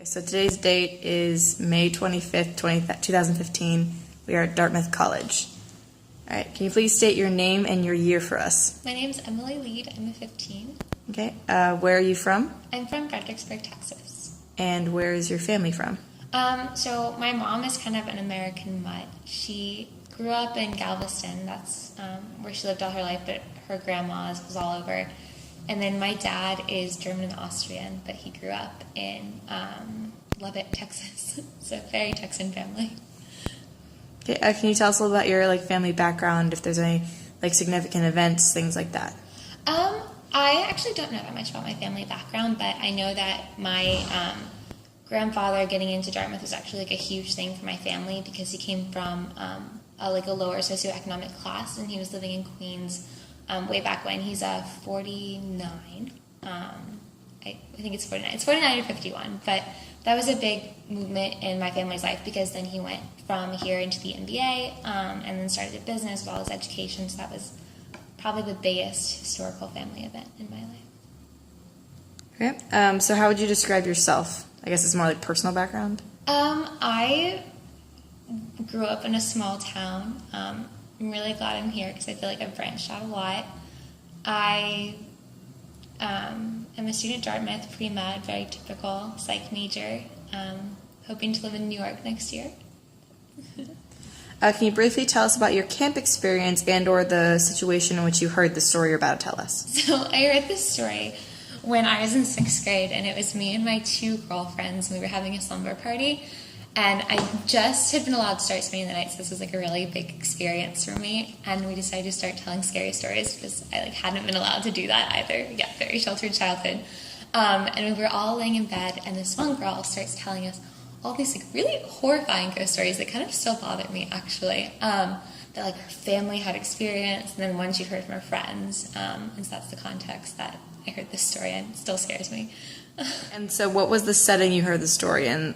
So today's date is May 25th, 2015. We are at Dartmouth College. All right, can you please state your name and your year for us? My name's Emily Leede. I'm a 15. Okay, where are you from? I'm from Fredericksburg, Texas. And where is your family from? So my mom is kind of an American mutt. She grew up in Galveston. That's where she lived all her life, but her grandma's was all over. And then my dad is German and Austrian, but he grew up in Leede, Texas. So very Texan family. Okay, can you tell us a little about your family background, if there's any significant events, things like that? I actually don't know that much about my family background, but I know that my grandfather getting into Dartmouth was actually a huge thing for my family because he came from a lower socioeconomic class, and he was living in Queens way back when. He's 49. I think it's 49. It's 49 or 51, but that was a big movement in my family's life because then he went from here into the NBA and then started a business as well as education, so that was probably the biggest historical family event in my life. Okay. So how would you describe yourself? I guess it's more like personal background. I grew up in a small town. I'm really glad I'm here because I feel like I've branched out a lot. I am a student at Dartmouth, pre-med, very typical psych major, hoping to live in New York next year. Can you briefly tell us about your camp experience and or the situation in which you heard the story you're about to tell us? So I heard this story when I was in 6th grade, and it was me and my 2 girlfriends. We were having a slumber party, and I just had been allowed to start spending the night, so this was a really big experience for me, and we decided to start telling scary stories because I hadn't been allowed to do that either. Yeah, very sheltered childhood. And we were all laying in bed, and this one girl starts telling us all these really horrifying ghost stories that kind of still bother me, actually, that her family had experienced, and then one she'd heard from her friends, and so that's the context that I heard this story in. It still scares me. And so what was the setting you heard the story in?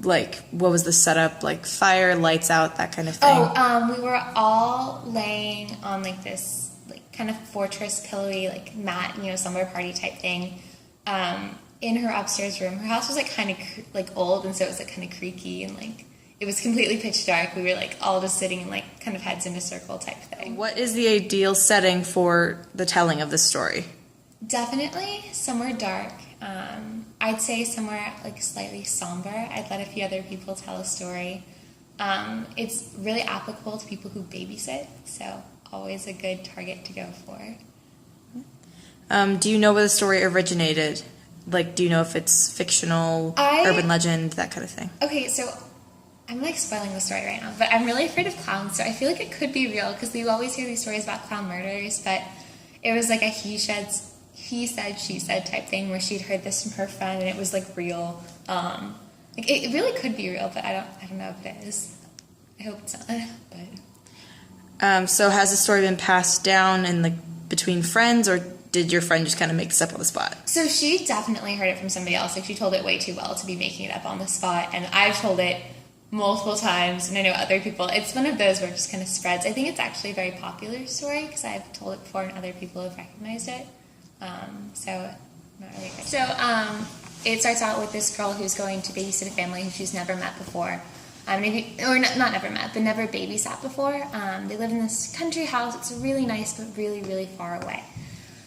What was the setup, fire, lights out, that kind of thing? We were all laying on this kind of fortress pillowy mat, slumber party type thing, in her upstairs room. Her house was kind of old, and so it was kind of creaky, and it was completely pitch dark. We were all just sitting in kind of heads in a circle type thing. What is the ideal setting for the telling of the story? Definitely somewhere dark. I'd say somewhere slightly somber. I'd let a few other people tell a story. It's really applicable to people who babysit, so always a good target to go for. Do you know where the story originated? Do you know if it's fictional, urban legend, that kind of thing? Okay, so I'm spoiling the story right now, but I'm really afraid of clowns, so I feel it could be real because we always hear these stories about clown murders, but it was a he said, she said type thing where she'd heard this from her friend and it was real. It really could be real, but I don't know if it is. I hope it's not. But so has the story been passed down in between friends, or did your friend just kind of make this up on the spot? So she definitely heard it from somebody else. She told it way too well to be making it up on the spot, and I've told it multiple times, and I know other people. It's one of those where it just kind of spreads. I think it's actually a very popular story because I've told it before and other people have recognized it. So not really good. So it starts out with this girl who's going to babysit a family who she's never met before. Not never met, but never babysat before. They live in this country house. It's really nice, but really, really far away.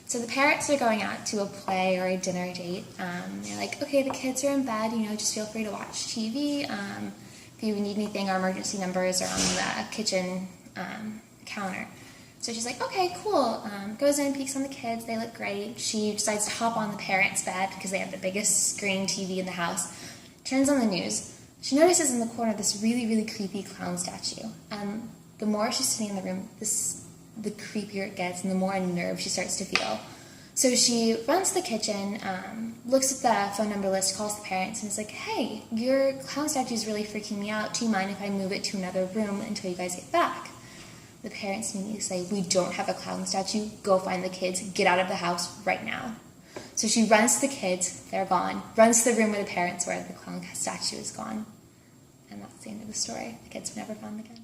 So the parents are going out to a play or a dinner date. They're okay, the kids are in bed, just feel free to watch TV. If you need anything, our emergency numbers are on the kitchen counter. So she's okay, cool. Goes in, peeks on the kids. They look great. She decides to hop on the parents' bed because they have the biggest screen TV in the house. Turns on the news. She notices in the corner this really, really creepy clown statue. The more she's sitting in the room, the creepier it gets and the more unnerved she starts to feel. So she runs to the kitchen, looks at the phone number list, calls the parents, and is hey, your clown statue is really freaking me out. Do you mind if I move it to another room until you guys get back? The parents immediately say, we don't have a clown statue. Go find the kids. Get out of the house right now. So she runs to the kids. They're gone. Runs to the room where the parents were. The clown statue is gone. And that's the end of the story. The kids were never found again.